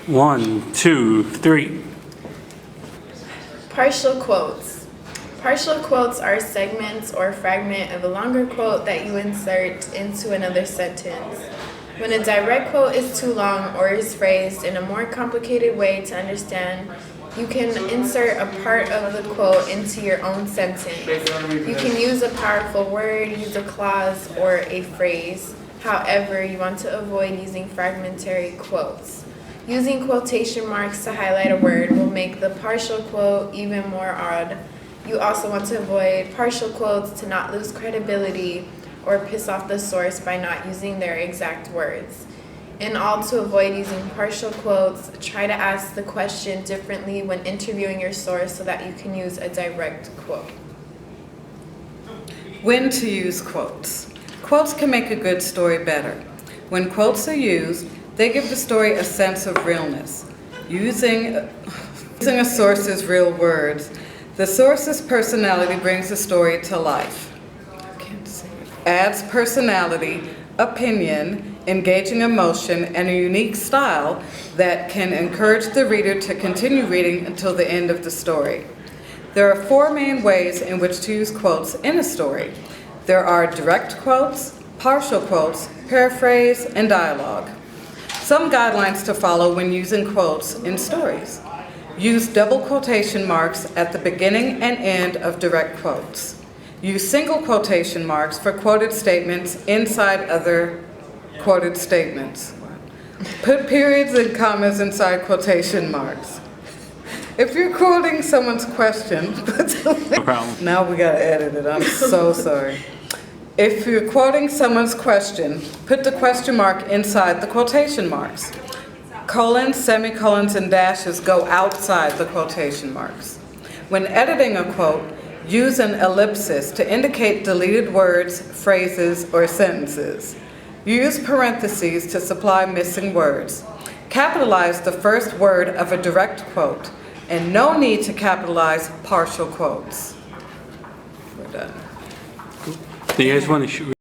1, 2, 3. Partial quotes. Partial quotes are segments or fragment of a longer quote that you insert into another sentence. When a direct quote is too long or is phrased in a more complicated way to understand, you can insert a part of the quote into your own sentence. You can use a powerful word, use a clause, or a phrase. However, you want to avoid using fragmentary quotes. Using quotation marks to highlight a word will make the partial quote even more odd. You also want to avoid partial quotes to not lose credibility or piss off the source by not using their exact words. In all, to avoid using partial quotes, try to ask the question differently when interviewing your source so that you can use a direct quote. When to use quotes. Quotes can make a good story better. When quotes are used, they give the story a sense of realness. Using a source's real words, the source's personality brings the story to life. Adds personality, opinion, engaging emotion, and a unique style that can encourage the reader to continue reading until the end of the story. There are 4 main ways in which to use quotes in a story. There are direct quotes, partial quotes, paraphrase, and dialogue. Some guidelines to follow when using quotes in stories. Use double quotation marks at the beginning and end of direct quotes. Use single quotation marks for quoted statements inside other quoted statements. Put periods and commas inside quotation marks. If you're quoting someone's question, No problem. now we gotta edit it, I'm so sorry. If you're quoting someone's question, put the question mark inside the quotation marks. Colons, semicolons, and dashes go outside the quotation marks. When editing a quote, use an ellipsis to indicate deleted words, phrases, or sentences. Use parentheses to supply missing words. Capitalize the first word of a direct quote, and no need to capitalize partial quotes. We're done. Do you guys want to